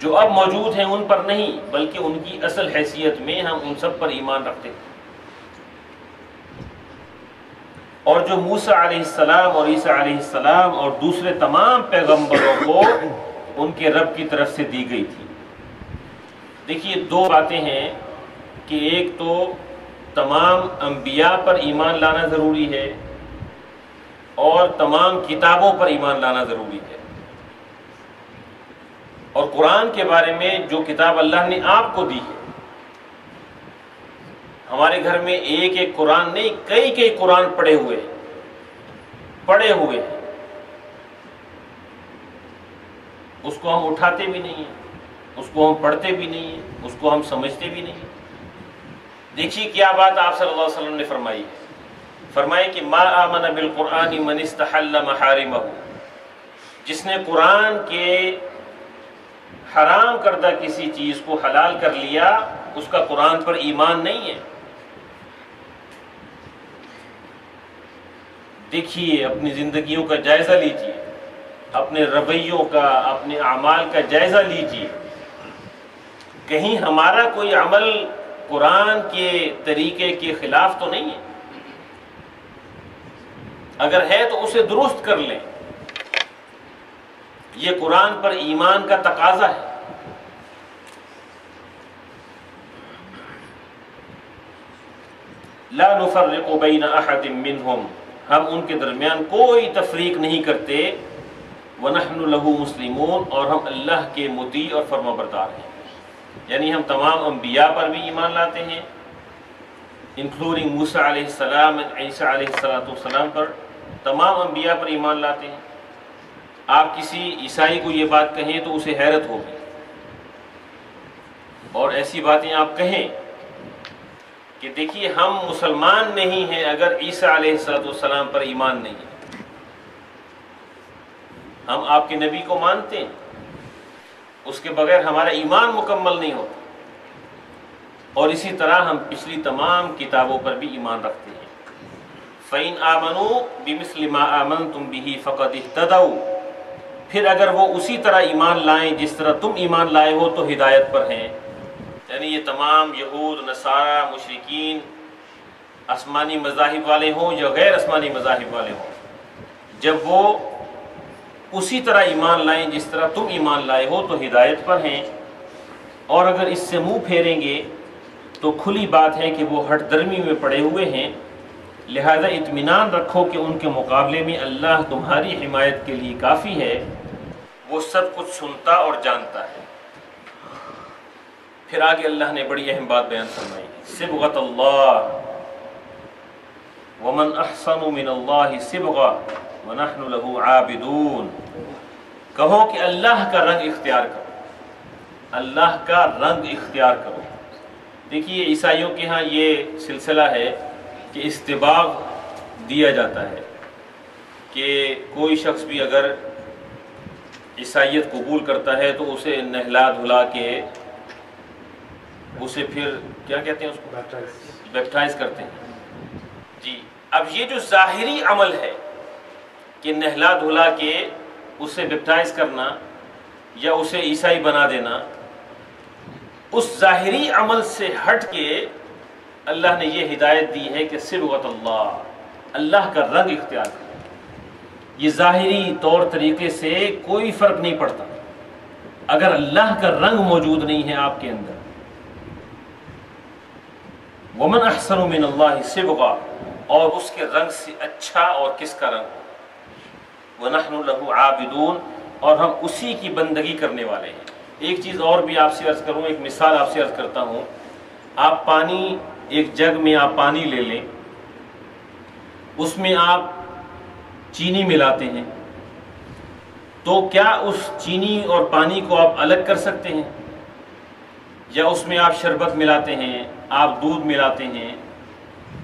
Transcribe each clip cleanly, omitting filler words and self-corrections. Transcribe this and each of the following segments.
جو اب موجود ہیں ان پر نہیں، بلکہ ان کی اصل حیثیت میں ہم ان سب پر ایمان رکھتے ہیں۔ اور جو موسیٰ علیہ السلام اور عیسیٰ علیہ السلام اور دوسرے تمام پیغمبروں کو ان کے رب کی طرف سے دی گئی تھی۔ دیکھیے دو باتیں ہیں کہ ایک تو تمام انبیاء پر ایمان لانا ضروری ہے اور تمام کتابوں پر ایمان لانا ضروری ہے۔ اور قرآن کے بارے میں جو کتاب اللہ نے آپ کو دی ہے، ہمارے گھر میں ایک ایک قرآن نہیں، کئی قرآن پڑے ہوئے ہیں، اس کو ہم اٹھاتے بھی نہیں ہیں، اس کو ہم پڑھتے بھی نہیں ہیں، اس کو ہم سمجھتے بھی نہیں ہیں۔ دیکھیے کیا بات آپ صلی اللہ علیہ وسلم نے فرمائی ہے، فرمائے کہ ما آمن بالقرآن من استحل محارمہ، جس نے قرآن کے حرام کردہ کسی چیز کو حلال کر لیا، اس کا قرآن پر ایمان نہیں ہے۔ دیکھیے اپنی زندگیوں کا جائزہ لیجیے، اپنے رویوں کا، اپنے اعمال کا جائزہ لیجیے، کہیں ہمارا کوئی عمل قرآن کے طریقے کے خلاف تو نہیں ہے؟ اگر ہے تو اسے درست کر لیں، یہ قرآن پر ایمان کا تقاضا ہے۔ لا نفرق بین احد منہم، ہم ان کے درمیان کوئی تفریق نہیں کرتے، وَنَحْنُ لَهُ مُسْلِمُونَ، اور ہم اللہ کے مطیع اور فرما بردار ہیں۔ یعنی ہم تمام انبیاء پر بھی ایمان لاتے ہیں، انکلوڈنگ موسیٰ علیہ السلام، عیسیٰ علیہ السلام پر، تمام انبیاء پر ایمان لاتے ہیں۔ آپ کسی عیسائی کو یہ بات کہیں تو اسے حیرت ہوگی، اور ایسی باتیں آپ کہیں کہ دیکھیے ہم مسلمان نہیں ہیں اگر عیسیٰ علیہ السلام پر ایمان نہیں ہے۔ ہم آپ کے نبی کو مانتے ہیں، اس کے بغیر ہمارا ایمان مکمل نہیں ہوتا، اور اسی طرح ہم پچھلی تمام کتابوں پر بھی ایمان رکھتے ہیں۔ فَإِنْ آمَنُوا بِمِثْلِ مَا آمَنْتُمْ بِهِ فَقَدِ اهْتَدَوْا، پھر اگر وہ اسی طرح ایمان لائیں جس طرح تم ایمان لائے ہو تو ہدایت پر ہیں۔ یعنی یہ تمام یہود، نصارہ، مشرکین، آسمانی مذاہب والے ہوں یا غیر آسمانی مذاہب والے ہوں، جب وہ اسی طرح ایمان لائیں جس طرح تم ایمان لائے ہو تو ہدایت پر ہیں، اور اگر اس سے منہ پھیریں گے تو کھلی بات ہے کہ وہ ہٹ درمی میں پڑے ہوئے ہیں۔ لہذا اطمینان رکھو کہ ان کے مقابلے میں اللہ تمہاری حمایت کے لیے کافی ہے، وہ سب کچھ سنتا اور جانتا ہے۔ پھر آگے اللہ نے بڑی اہم بات بیان فرمائی، صبغۃ اللہ، ومن احسن من اللہ صبغہ وَنَحْنُ لَهُ عَابِدُونَ، کہو کہ اللہ کا رنگ اختیار کرو، اللہ کا رنگ اختیار کرو۔ دیکھیے عیسائیوں کے ہاں یہ سلسلہ ہے کہ استباغ دیا جاتا ہے کہ کوئی شخص بھی اگر عیسائیت قبول کرتا ہے تو اسے نہلا دھلا کے اسے پھر کیا کہتے ہیں، اس کو بیپٹائز کرتے ہیں۔ جی اب یہ جو ظاہری عمل ہے کہ نہلا دھلا کے اسے بیپٹائز کرنا یا اسے عیسائی بنا دینا، اس ظاہری عمل سے ہٹ کے اللہ نے یہ ہدایت دی ہے کہ صبغۃ اللہ، اللہ کا رنگ اختیار کرو۔ یہ ظاہری طور طریقے سے کوئی فرق نہیں پڑتا، اگر اللہ کا رنگ موجود نہیں ہے آپ کے اندر۔ ومن احسن من اللہ صبغہ، اور اس کے رنگ سے اچھا اور کس کا رنگ ہو۔ وَنَحْنُ لَهُ عَابِدُونَ، اور ہم اسی کی بندگی کرنے والے ہیں۔ ایک چیز اور بھی آپ سے عرض کروں، ایک مثال آپ سے عرض کرتا ہوں۔ آپ پانی، ایک جگ میں آپ پانی لے لیں، اس میں آپ چینی ملاتے ہیں، تو کیا اس چینی اور پانی کو آپ الگ کر سکتے ہیں؟ یا اس میں آپ شربت ملاتے ہیں، آپ دودھ ملاتے ہیں،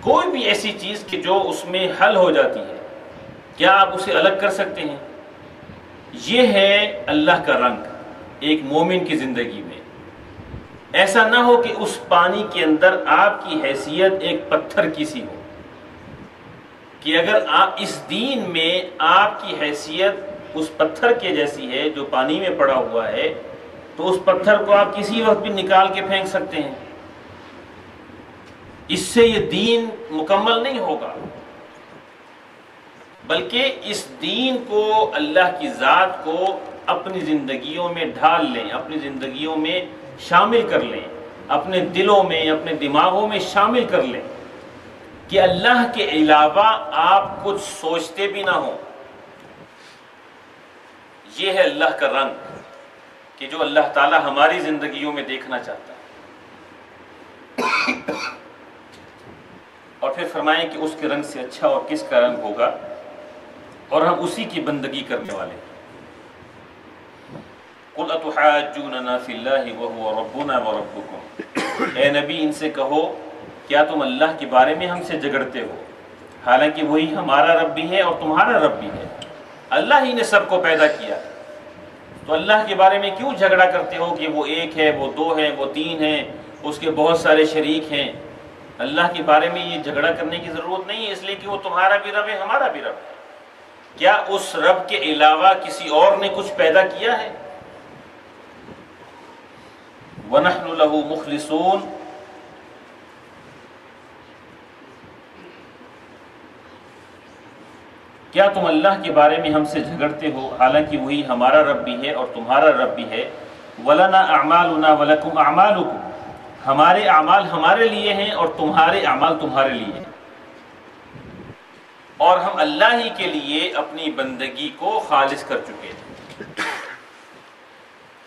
کوئی بھی ایسی چیز کہ جو اس میں حل ہو جاتی ہے، کیا آپ اسے الگ کر سکتے ہیں؟ یہ ہے اللہ کا رنگ ایک مومن کی زندگی میں۔ ایسا نہ ہو کہ اس پانی کے اندر آپ کی حیثیت ایک پتھر کی سی ہو، کہ اگر آپ اس دین میں آپ کی حیثیت اس پتھر کے جیسی ہے جو پانی میں پڑا ہوا ہے، تو اس پتھر کو آپ کسی وقت بھی نکال کے پھینک سکتے ہیں. اس سے یہ دین مکمل نہیں ہوگا، بلکہ اس دین کو، اللہ کی ذات کو اپنی زندگیوں میں ڈھال لیں، اپنی زندگیوں میں شامل کر لیں، اپنے دلوں میں، اپنے دماغوں میں شامل کر لیں کہ اللہ کے علاوہ آپ کچھ سوچتے بھی نہ ہوں. یہ ہے اللہ کا رنگ کہ جو اللہ تعالی ہماری زندگیوں میں دیکھنا چاہتا ہے. اور پھر فرمائیں کہ اس کے رنگ سے اچھا اور کس کا رنگ ہوگا، اور ہم اسی کی بندگی کرنے والے ہیں. قُلْ أَتُحَاجُّونَنَا فِي اللَّهِ وَهُوَ رَبُّنَا وَرَبُّكُمْ، اے نبی ان سے کہو کیا تم اللہ کے بارے میں ہم سے جھگڑتے ہو، حالانکہ وہی ہمارا رب بھی ہے اور تمہارا رب بھی ہے. اللہ ہی نے سب کو پیدا کیا، تو اللہ کے بارے میں کیوں جھگڑا کرتے ہو کہ وہ ایک ہے، وہ دو ہے، وہ تین ہیں، اس کے بہت سارے شریک ہیں. اللہ کے بارے میں یہ جھگڑا کرنے کی ضرورت نہیں ہے، اس لیے کہ وہ تمہارا بھی رب ہے، ہمارا بھی رب ہے. کیا اس رب کے علاوہ کسی اور نے کچھ پیدا کیا ہے؟ وَنَحْنُ لَهُ مُخْلِصُونَ، کیا تم اللہ کے بارے میں ہم سے جھگڑتے ہو حالانکہ وہی ہمارا رب بھی ہے اور تمہارا رب بھی ہے. وَلَنَا أَعْمَالُنَا وَلَكُمْ أَعْمَالُكُمْ، ہمارے اعمال ہمارے لیے ہیں اور تمہارے اعمال تمہارے لیے ہیں، اور ہم اللہ ہی کے لیے اپنی بندگی کو خالص کر چکے ہیں.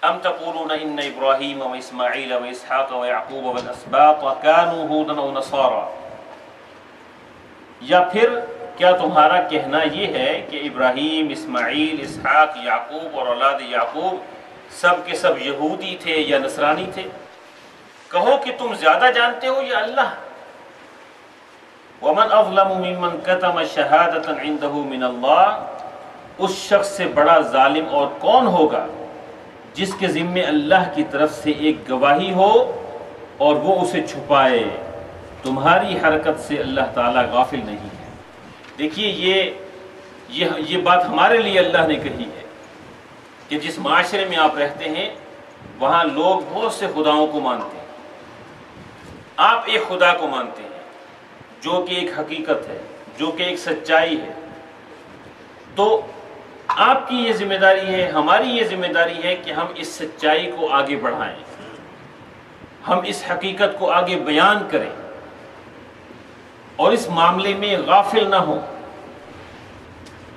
ام تقولون ان ابراہیم و اسماعیل و اسحاق و یعقوب والاسباط كانوا هودا و نصارا، یا پھر کیا تمہارا کہنا یہ ہے کہ ابراہیم، اسماعیل، اسحاق، یعقوب اور اولاد یعقوب سب کے سب یہودی تھے یا نصرانی تھے؟ کہو کہ تم زیادہ جانتے ہو یا اللہ. وَمَنْ أَظْلَمُ مِمَّنْ كَتَمَ شَهَادَةً عِنْدَهُ مِنَ اللَّهِ، اس شخص سے بڑا ظالم اور کون ہوگا جس کے ذمے اللہ کی طرف سے ایک گواہی ہو اور وہ اسے چھپائے. تمہاری حرکت سے اللہ تعالیٰ غافل نہیں ہے. دیکھیے یہ بات ہمارے لیے اللہ نے کہی ہے کہ جس معاشرے میں آپ رہتے ہیں وہاں لوگ بہت سے خداؤں کو مانتے ہیں. آپ ایک خدا کو مانتے ہیں جو کہ ایک حقیقت ہے، جو کہ ایک سچائی ہے. تو آپ کی یہ ذمہ داری ہے، ہماری یہ ذمہ داری ہے کہ ہم اس سچائی کو آگے بڑھائیں، ہم اس حقیقت کو آگے بیان کریں اور اس معاملے میں غافل نہ ہوں.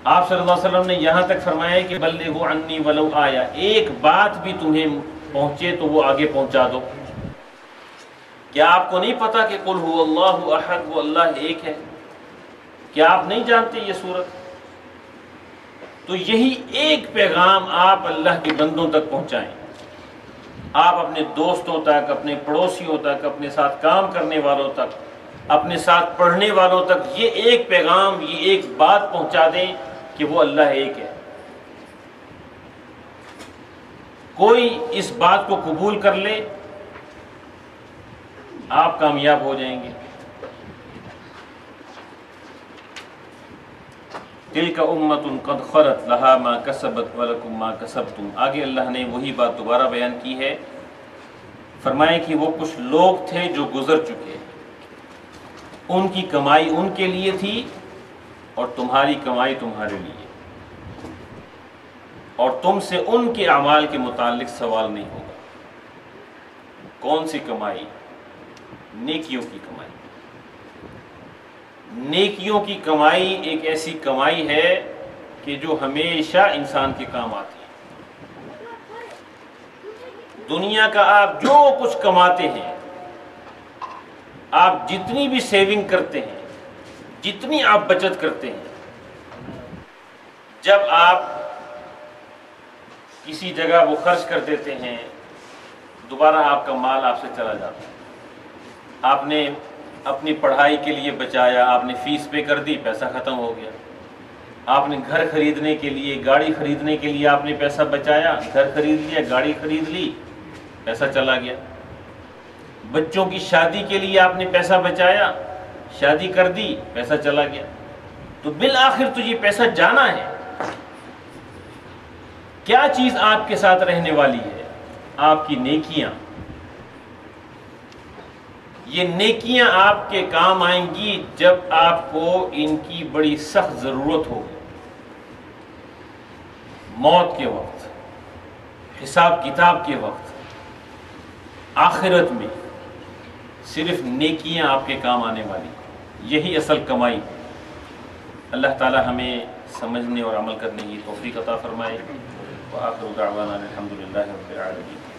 آپ صلی اللہ علیہ وسلم نے یہاں تک فرمایا کہ بلغوا عنی ولو آیا، ایک بات بھی تمہیں پہنچے تو وہ آگے پہنچا دو. کیا آپ کو نہیں پتا کہ قل هو اللہ احد، وہ اللہ ایک ہے؟ کیا آپ نہیں جانتے یہ صورت؟ تو یہی ایک پیغام آپ اللہ کے بندوں تک پہنچائیں. آپ اپنے دوستوں تک، اپنے پڑوسیوں تک، اپنے ساتھ کام کرنے والوں تک، اپنے ساتھ پڑھنے والوں تک یہ ایک پیغام، یہ ایک بات پہنچا دیں کہ وہ اللہ ایک ہے. کوئی اس بات کو قبول کر لے، آپ کامیاب ہو جائیں گے. تلک امۃ قد خلت لہا ما کسبت ولکم ما کسبتم. آگے اللہ نے وہی بات دوبارہ بیان کی ہے. فرمائے کہ وہ کچھ لوگ تھے جو گزر چکے، ان کی کمائی ان کے لیے تھی اور تمہاری کمائی تمہارے لیے، اور تم سے ان کے اعمال کے متعلق سوال نہیں ہوگا. کون سی کمائی؟ نیکیوں کی کمائی. نیکیوں کی کمائی ایک ایسی کمائی ہے کہ جو ہمیشہ انسان کے کام آتی ہے. دنیا کا آپ جو کچھ کماتے ہیں، آپ جتنی بھی سیونگ کرتے ہیں، جتنی آپ بچت کرتے ہیں، جب آپ کسی جگہ وہ خرچ کر دیتے ہیں، دوبارہ آپ کا مال آپ سے چلا جاتا ہے. آپ نے اپنی پڑھائی کے لیے بچایا، آپ نے فیس پے کر دی، پیسہ ختم ہو گیا. آپ نے گھر خریدنے کے لیے، گاڑی خریدنے کے لیے آپ نے پیسہ بچایا، گھر خرید لیا، گاڑی خرید لی، پیسہ چلا گیا. بچوں کی شادی کے لیے آپ نے پیسہ بچایا، شادی کر دی، پیسہ چلا گیا. تو بالآخر تو یہ پیسہ جانا ہے. کیا چیز آپ کے ساتھ رہنے والی ہے؟ آپ کی نیکیاں، یہ نیکیاں آپ کے کام آئیں گی جب آپ کو ان کی بڑی سخت ضرورت ہو، موت کے وقت، حساب کتاب کے وقت، آخرت میں صرف نیکیاں آپ کے کام آنے والی، یہی اصل کمائی۔ اللہ تعالی ہمیں سمجھنے اور عمل کرنے کی توفیق عطا فرمائے۔ وآخر دعوانا الحمد للہ رب العالمین۔